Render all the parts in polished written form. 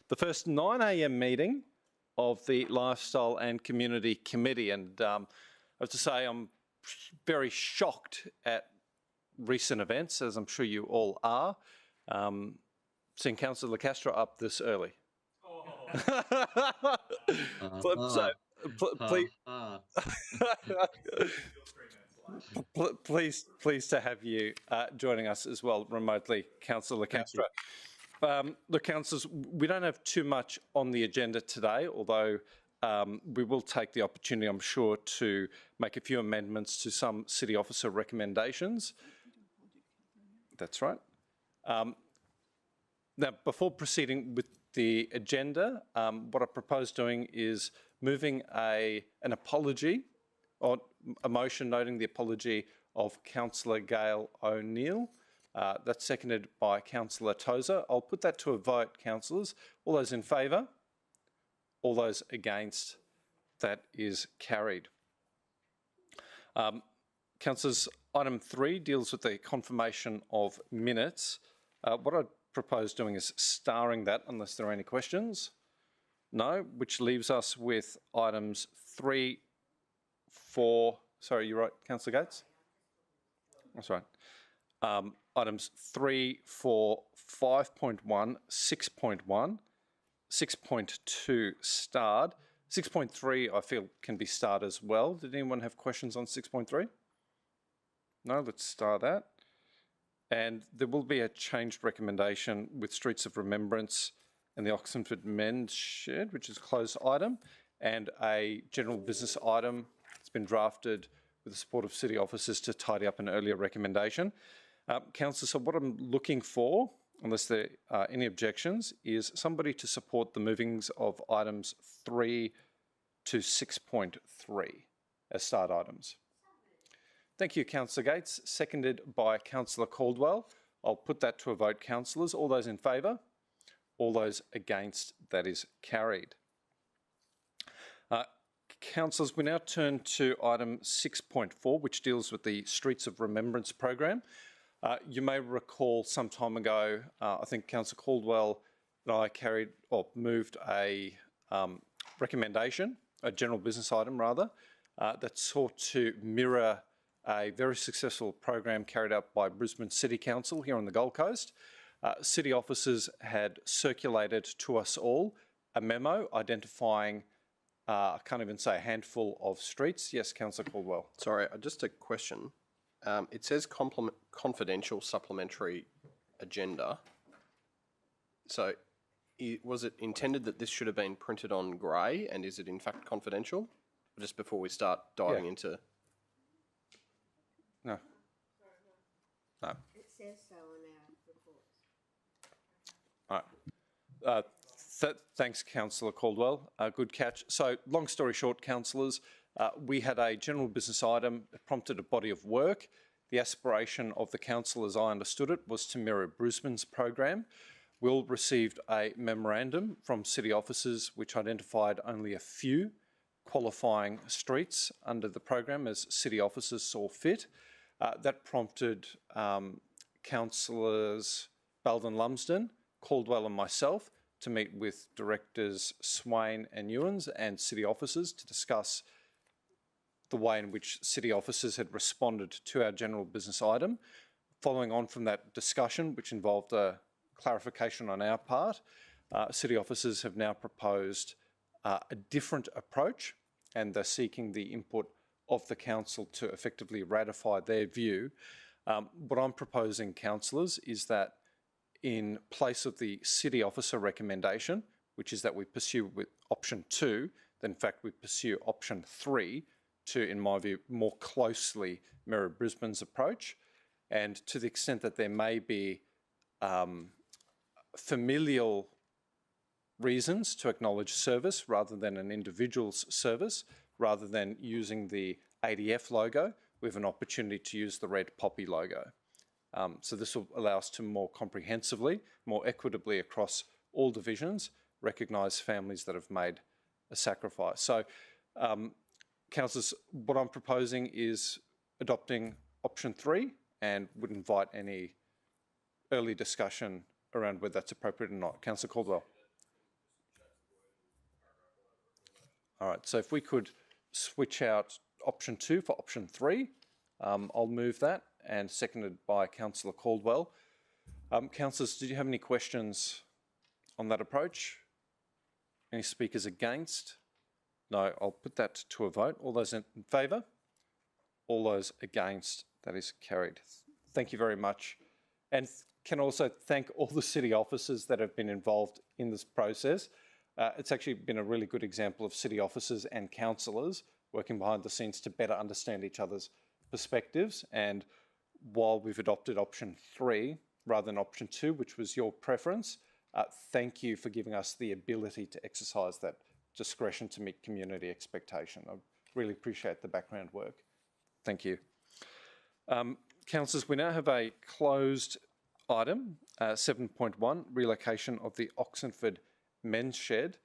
the first 9 a.m. meeting of the Lifestyle and Community Committee. And I have to say I'm very shocked at recent events, as I'm sure you all are, seeing Councillor Castro up this early. Pleased to have you joining us as well remotely, Councillor Castro. Look, councillors, we don't have too much on the agenda today, although we will take the opportunity, I'm sure, to make a few amendments to some city officer recommendations. That's right. Now, before proceeding with the agenda, what I propose doing is moving an apology, or a motion noting the apology of Councillor Gail O'Neill. That's seconded by Councillor Tozer. I'll put that to a vote, councillors. All those in favour? All those against? That is carried. Councillors, item 3 deals with the confirmation of minutes. What I'd propose doing is starring that, unless there are any questions. No, which leaves us with items 3, 4... Sorry, you're right, Councillor Gates? That's right. Items 3, 4, 5.1, 6.1, 6.2 starred. 6.3 I feel can be starred as well. Did anyone have questions on 6.3? No, let's star that. And there will be a changed recommendation with Streets of Remembrance and the Oxenford Men's Shed, which is a closed item, and a general business item that's been drafted with the support of city officers to tidy up an earlier recommendation. Councillor, so what I'm looking for, unless there are any objections, is somebody to support the movings of items 3 to 6.3 as start items. Thank you, Councillor Gates. Seconded by Councillor Caldwell. I'll put that to a vote, councillors. All those in favour? All those against? That is carried. Councillors, we now turn to item 6.4, which deals with the Streets of Remembrance program. You may recall some time ago, I think Councillor Caldwell and I moved a recommendation, a general business item rather, that sought to mirror a very successful program carried out by Brisbane City Council here on the Gold Coast. City officers had circulated to us all a memo identifying, I can't even say a handful of streets. Yes, Councillor Caldwell. Sorry, just a question. It says confidential supplementary agenda. So was it intended that this should have been printed on grey, and is it in fact confidential? Just before we start diving into... No. No. It says so on our reports. All right. Thanks, Councillor Caldwell. Good catch. So, long story short, councillors, we had a general business item that prompted a body of work. The aspiration of the council, as I understood it, was to mirror Brisbane's program. Will received a memorandum from city officers which identified only a few qualifying streets under the program as city officers saw fit. That prompted councillors Belden Lumsden, Caldwell and myself to meet with directors Swain and Ewens and city officers to discuss the way in which city officers had responded to our general business item. Following on from that discussion, which involved a clarification on our part, city officers have now proposed a different approach, and they're seeking the input of the council to effectively ratify their view. What I'm proposing, councillors, is that in place of the city officer recommendation, which is that we pursue with option 2, then in fact we pursue option 3 to, in my view, more closely mirror Brisbane's approach. And to the extent that there may be familial reasons to acknowledge service rather than an individual's service, rather than using the ADF logo, we have an opportunity to use the red poppy logo. So this will allow us to more comprehensively, more equitably across all divisions, recognise families that have made a sacrifice. So, councillors, what I'm proposing is adopting option 3 and would invite any early discussion around whether that's appropriate or not. Councillor Caldwell. All right, so if we could switch out option 2 for option 3, I'll move that, and seconded by Councillor Caldwell. Councillors, did you have any questions on that approach? Any speakers against? No, I'll put that to a vote. All those in favour? All those against? That is carried. Thank you very much. And can also thank all the city officers that have been involved in this process. It's actually been a really good example of city officers and councillors working behind the scenes to better understand each other's perspectives. And while we've adopted option 3 rather than option 2, which was your preference, thank you for giving us the ability to exercise that discretion to meet community expectation. I really appreciate the background work. Thank you. Councillors, we now have a closed item, 7.1, relocation of the Oxenford men's shed.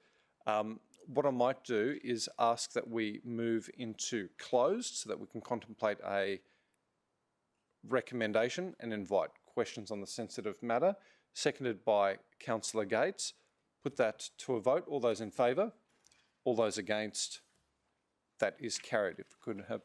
What I might do is ask that we move into closed so that we can contemplate a recommendation and invite questions on the sensitive matter, seconded by Councillor Gates. Put that to a vote. All those in favour? All those against? That is carried. If we could have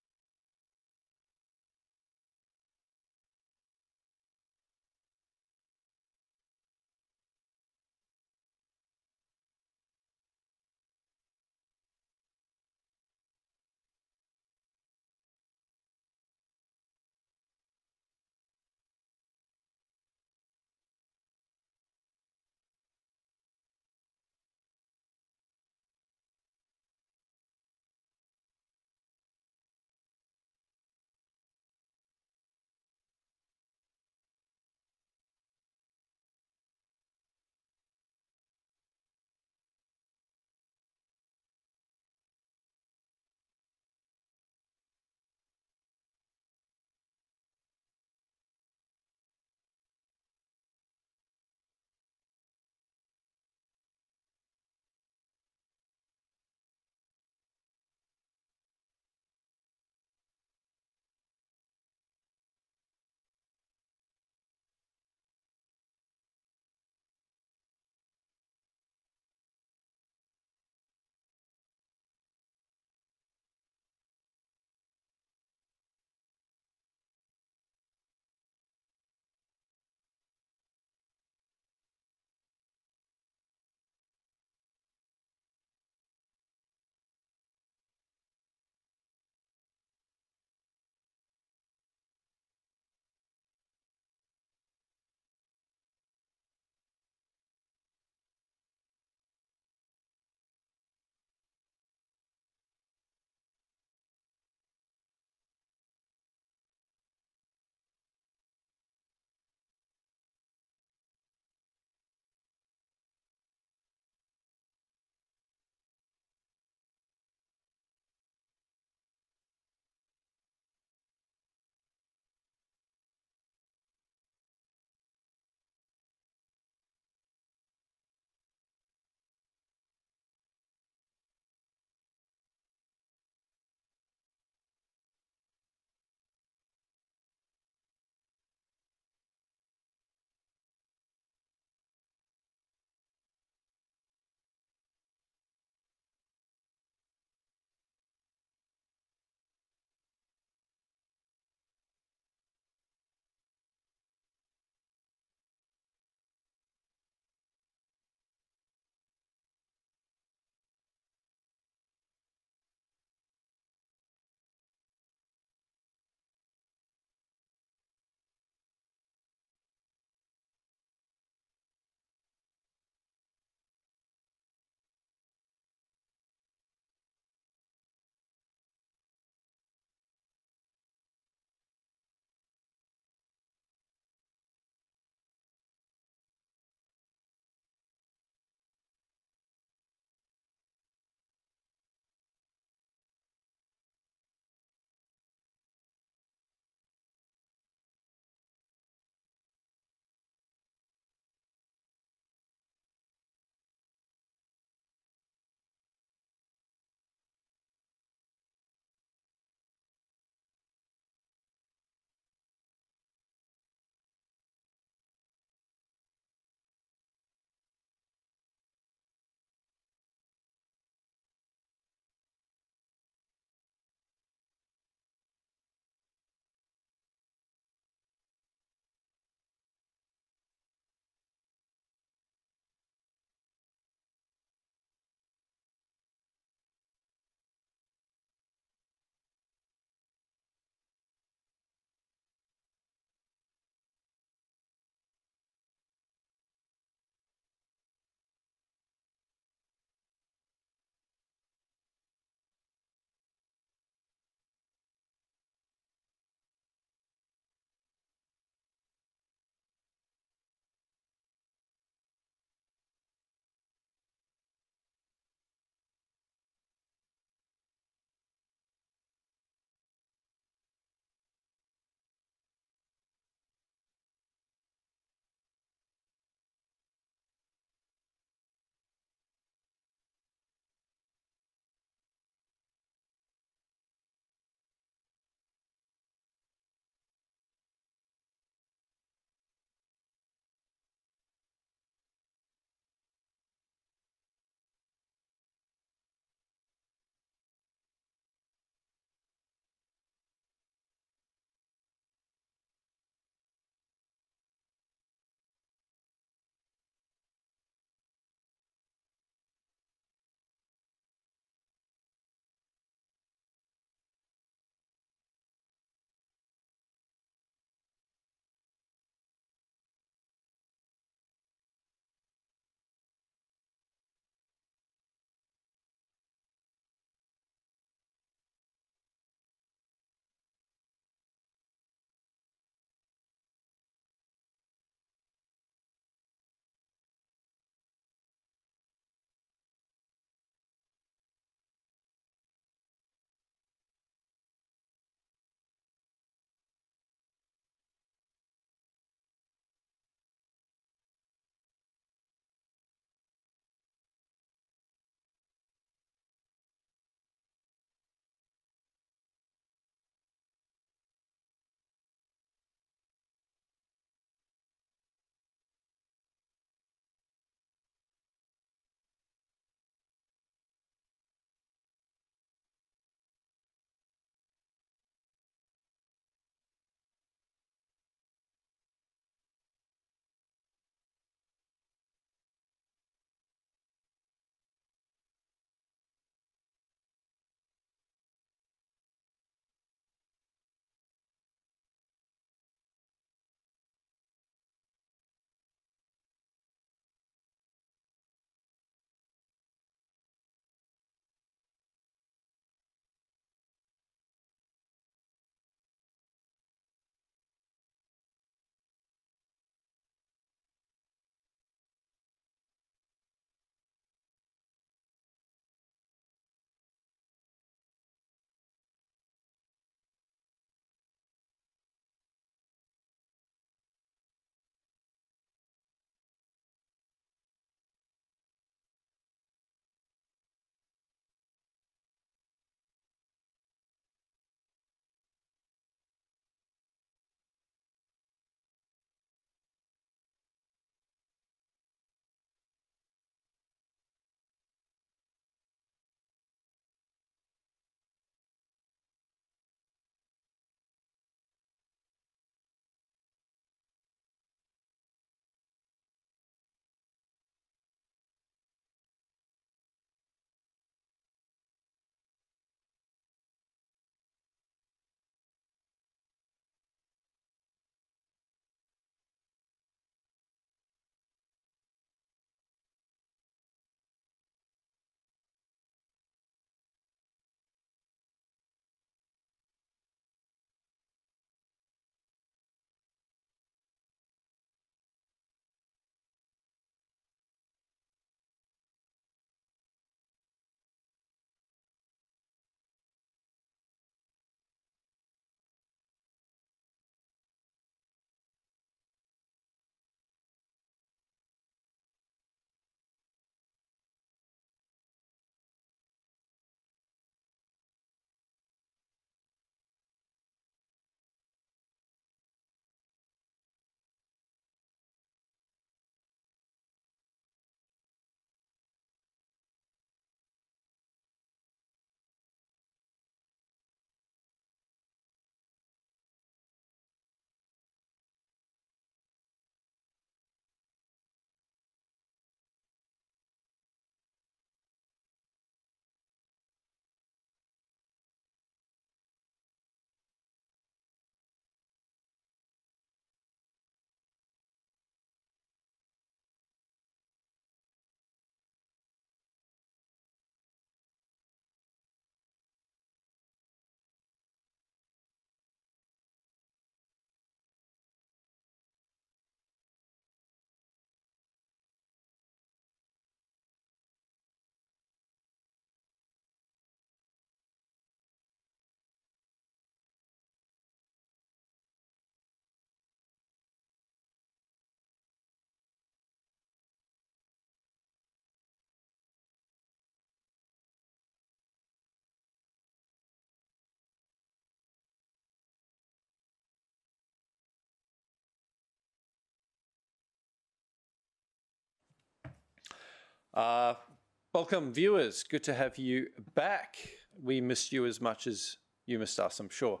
Welcome, viewers. Good to have you back. We missed you as much as you missed us, I'm sure.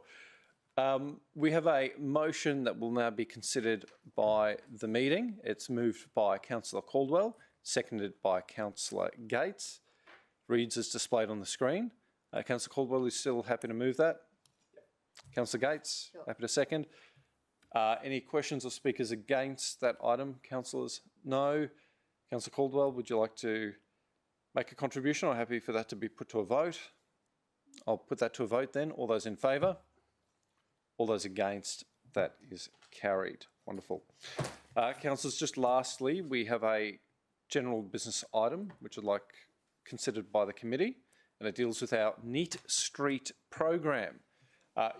We have a motion that will now be considered by the meeting. It's moved by Councillor Caldwell, seconded by Councillor Gates. Reads as displayed on the screen. Councillor Caldwell is still happy to move that? Yep. Councillor Gates, Sure. happy to second. Any questions or speakers against that item? Councillors, no. Councillor Caldwell, would you like to make a contribution or happy for that to be put to a vote? I'll put that to a vote then. All those in favour? All those against? That is carried. Wonderful. Councillors, just lastly, we have a general business item which I'd like considered by the committee, and it deals with our Neat Street program.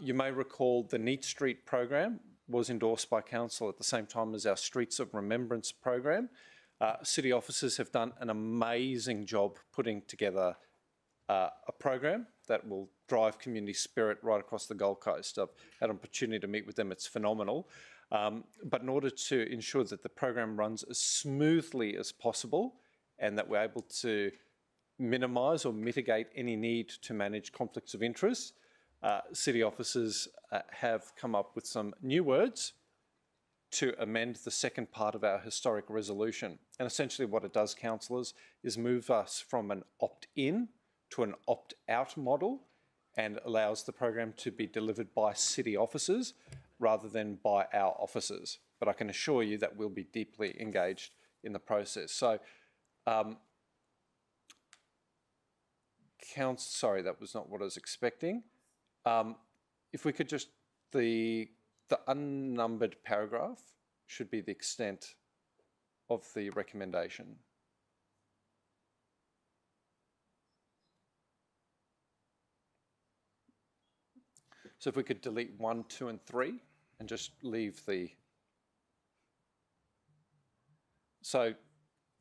You may recall the Neat Street program was endorsed by Council at the same time as our Streets of Remembrance program. City officers have done an amazing job putting together a program that will drive community spirit right across the Gold Coast. I've had an opportunity to meet with them. It's phenomenal. But in order to ensure that the program runs as smoothly as possible and that we're able to minimise or mitigate any need to manage conflicts of interest, city officers have come up with some new words to amend the second part of our historic resolution. And essentially what it does, councillors, is move us from an opt-in to an opt-out model and allows the program to be delivered by city officers rather than by our officers. But I can assure you that we'll be deeply engaged in the process. So, sorry, that was not what I was expecting. If we could just, the unnumbered paragraph should be the extent of the recommendation. So if we could delete 1, 2 and 3 and just leave the... So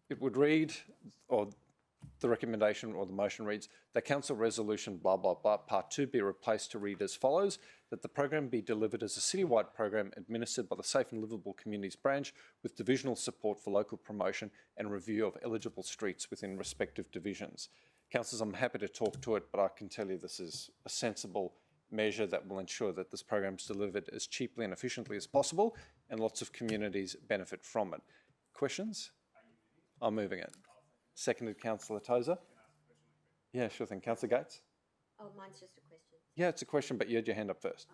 it would read, or the recommendation or the motion reads, that council resolution blah, blah, blah, part 2 be replaced to read as follows, that the program be delivered as a citywide program administered by the Safe and Livable Communities branch with divisional support for local promotion and review of eligible streets within respective divisions. Councillors, I'm happy to talk to it, but I can tell you this is a sensible measure that will ensure that this program is delivered as cheaply and efficiently as possible and lots of communities benefit from it. Questions? I'm moving it. Seconded, Councillor Tozer. Yeah, sure thing. Councillor Gates? Oh, mine's just a question. Yeah, it's a question, but you had your hand up first.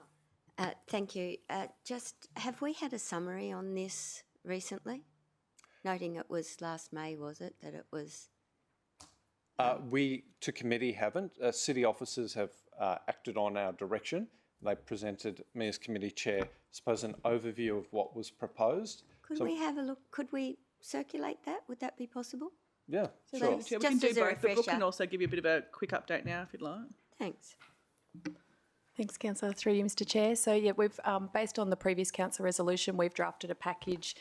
Thank you. Have we had a summary on this recently? Noting it was last May, was it, that it was... We, to committee, haven't. City officers have acted on our direction. They presented me as committee chair, I suppose, an overview of what was proposed. Could we have a look? Could we circulate that? Would that be possible? Yeah, So sure. that's We just can do as a both, but we refresher. can also give you a bit of a quick update now if you'd like. Thanks. Thanks, Councillor. Through you, Mr Chair. So, yeah, we've, based on the previous council resolution, we've drafted a package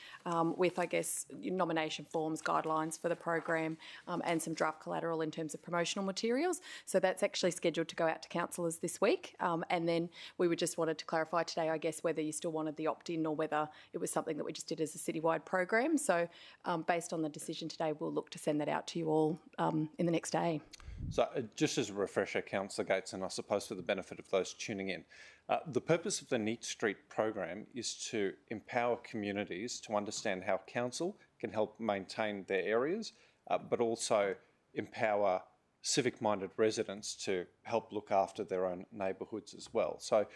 with, I guess, nomination forms, guidelines for the program and some draft collateral in terms of promotional materials. So that's actually scheduled to go out to councillors this week. And then we would just wanted to clarify today, I guess, whether you still wanted the opt-in or whether it was something that we just did as a citywide program. So based on the decision today, we'll look to send that out to you all in the next day. So just as a refresher, Councillor Gates, and I suppose for the benefit of those tuning in, the purpose of the Neat Street program is to empower communities to understand how council can help maintain their areas, but also empower civic-minded residents to help look after their own neighbourhoods as well. So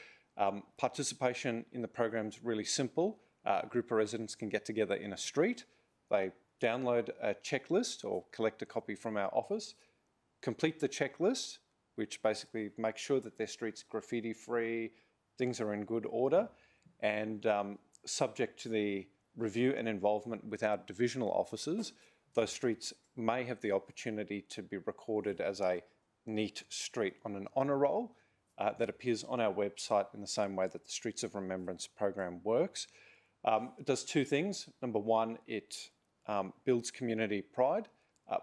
participation in the program is really simple. A group of residents can get together in a street, they download a checklist or collect a copy from our office, complete the checklist, which basically makes sure that their street's graffiti-free, things are in good order, and subject to the review and involvement with our divisional officers, those streets may have the opportunity to be recorded as a neat street on an honour roll that appears on our website in the same way that the Streets of Remembrance program works. It does two things. Number one, it builds community pride,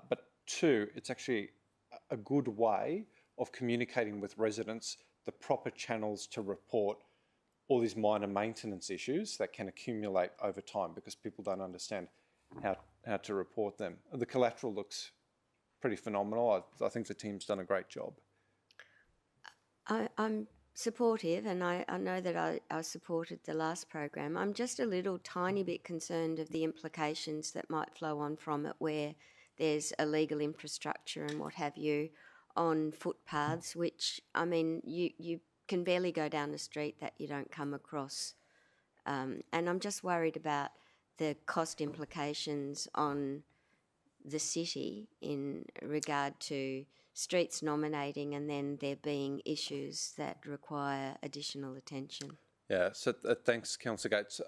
but two, it's actually a good way of communicating with residents the proper channels to report all these minor maintenance issues that can accumulate over time because people don't understand how to report them. The collateral looks pretty phenomenal. I think the team's done a great job. I'm supportive, and I know that I supported the last program. I'm just a little tiny bit concerned of the implications that might flow on from it, where there's illegal infrastructure and what have you on footpaths, which, I mean, you can barely go down the street that you don't come across. And I'm just worried about the cost implications on the city in regard to streets nominating and then there being issues that require additional attention. Yeah, so thanks, Councillor Gates.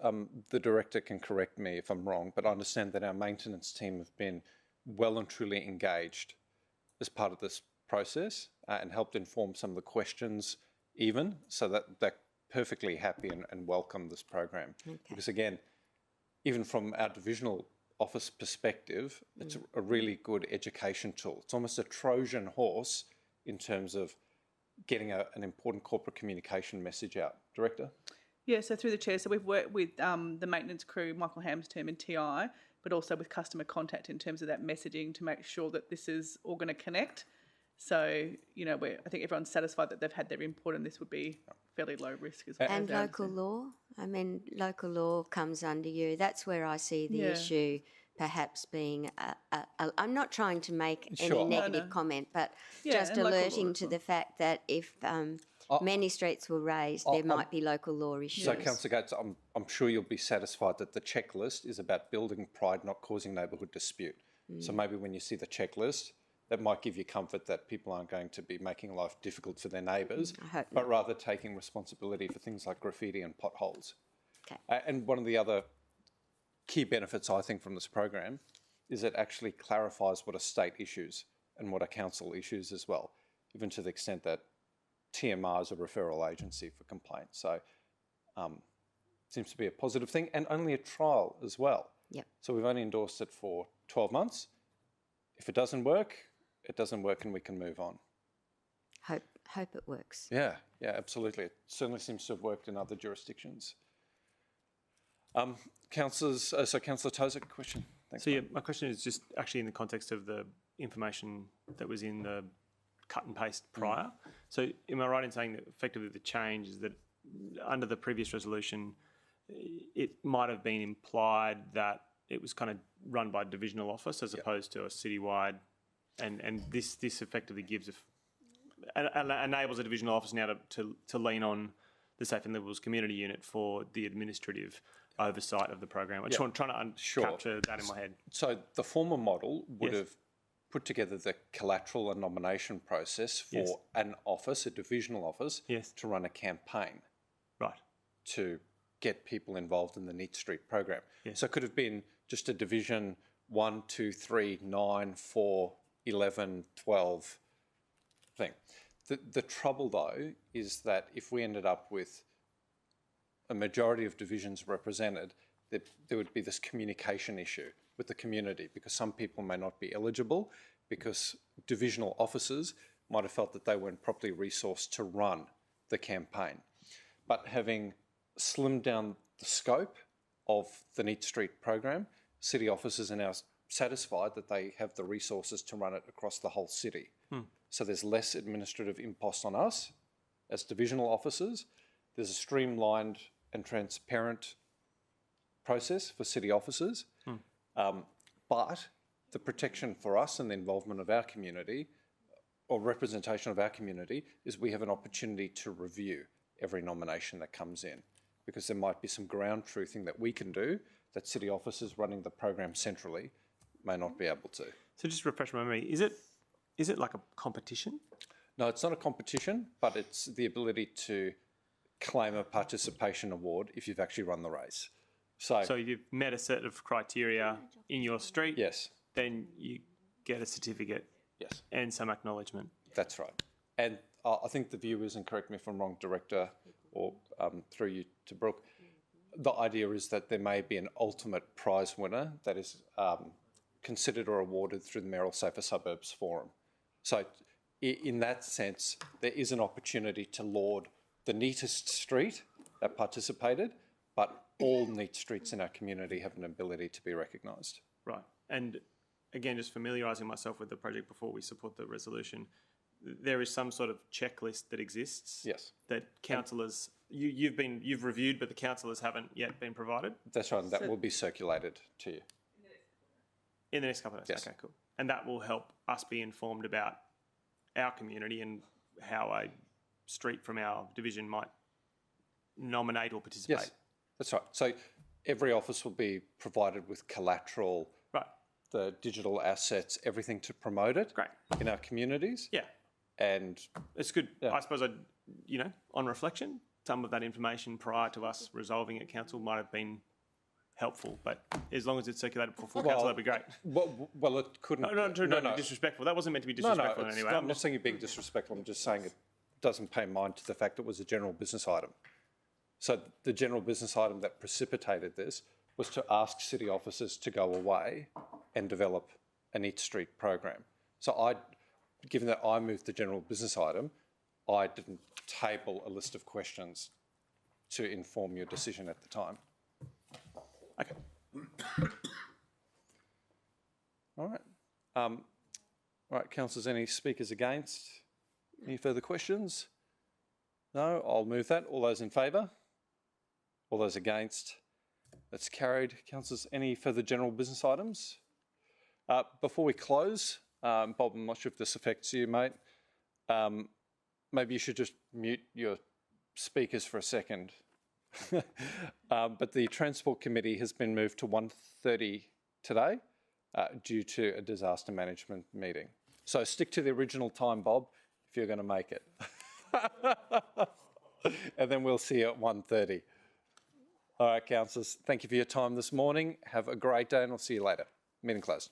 The director can correct me if I'm wrong, but I understand that our maintenance team have been well and truly engaged as part of this process and helped inform some of the questions even, so that they're perfectly happy and welcome this program. Okay. Because again, even from our divisional office perspective, it's a really good education tool. It's almost a Trojan horse in terms of getting an important corporate communication message out. Director? Yeah, so through the chair, so we've worked with the maintenance crew, Michael Ham's team and TI, but also with customer contact in terms of that messaging to make sure that this is all going to connect. So, you know, I think everyone's satisfied that they've had their input and this would be fairly low risk as well. And local law? I mean, local law comes under you. That's where I see the issue perhaps being I'm not trying to make any negative comment, but just and local law alerting as to well. the fact that if many streets were raised, there might be local law issues. So, Councillor Gates, I'm sure you'll be satisfied that the checklist is about building pride, not causing neighbourhood dispute. So maybe when you see the checklist, that might give you comfort that people aren't going to be making life difficult for their neighbours, but rather taking responsibility for things like graffiti and potholes. Okay. And one of the other key benefits, I think, from this program is it actually clarifies what are state issues and what are council issues as well, even to the extent that TMR is a referral agency for complaints. So seems to be a positive thing, and only a trial as well. Yep. So we've only endorsed it for 12 months. If it doesn't work, it doesn't work and we can move on. Hope it works. Yeah, absolutely. It certainly seems to have worked in other jurisdictions. Councillors, so Councillor Tozer, question. Thanks. So yeah, my question is just actually in the context of the information that was in the cut and paste prior. So am I right in saying that effectively the change is that under the previous resolution, it might have been implied that it was kind of run by a divisional office as opposed to a citywide, and this effectively gives enables a divisional office now to lean on the Safe and Livable Community Unit for the administrative oversight of the program. I'm just trying to capture that in my head. So the former model would have put together the collateral and nomination process for an office, a divisional office, to run a campaign. Right. To get people involved in the Neat Street program. So it could have been just a division 1, 2, 3, 9, 4, 11, 12 thing. The trouble, though, is that if we ended up with a majority of divisions represented, there would be this communication issue with the community, because some people may not be eligible because divisional officers might have felt that they weren't properly resourced to run the campaign. But having slimmed down the scope of the Neat Street program, city officers are now satisfied that they have the resources to run it across the whole city. So there's less administrative impost on us as divisional officers. There's a streamlined and transparent process for city officers. But the protection for us and the involvement of our community, or representation of our community, is we have an opportunity to review every nomination that comes in, because there might be some ground truthing that we can do that city officers running the program centrally may not be able to. So just refresh my memory, is it like a competition? No, it's not a competition, but it's the ability to claim a participation award if you've actually run the race. So you've met a set of criteria in your street, yes, then you get a certificate and some acknowledgement. that's right. And I think the viewers, and correct me if I'm wrong, Director, or through you to Brooke, the idea is that there may be an ultimate prize winner that is considered or awarded through the Mayoral Safer Suburbs Forum. So in that sense, there is an opportunity to laud the neatest street that participated, but all neat streets in our community have an ability to be recognised. Right. And again, just familiarising myself with the project before we support the resolution, there is some sort of checklist that exists. Yes. That councillors, you've reviewed, but the councillors haven't yet been provided That's right, and that will be circulated to you. in the next couple of days. Yes. Okay, cool. And that will help us be informed about our community and how a street from our division might nominate or participate. Yes, that's right. So every office will be provided with collateral, Right. the digital assets, everything to promote it Great. in our communities. Yeah. And It's good. I suppose on reflection, some of that information prior to us resolving at council might have been helpful, but as long as it's circulated for full council, that'd be great. well, it couldn't. No, be disrespectful. That wasn't meant to be disrespectful in any way. I'm not saying you're being disrespectful. I'm just saying it doesn't pay mind to the fact it was a general business item. So the general business item that precipitated this was to ask city officers to go away and develop an Eat Street program. So given that I moved the general business item, I didn't table a list of questions to inform your decision at the time. Okay. All right. All right, councillors, any speakers against? Any further questions? No, I'll move that. All those in favour? All those against? That's carried. Councillors, any further general business items? Before we close, Bob, I'm not sure if this affects you, mate. Maybe you should just mute your speakers for a second. But the Transport Committee has been moved to 1:30 today due to a disaster management meeting. So stick to the original time, Bob, if you're going to make it. And then we'll see you at 1:30. All right, councillors, thank you for your time this morning. Have a great day and I'll see you later. Meeting closed.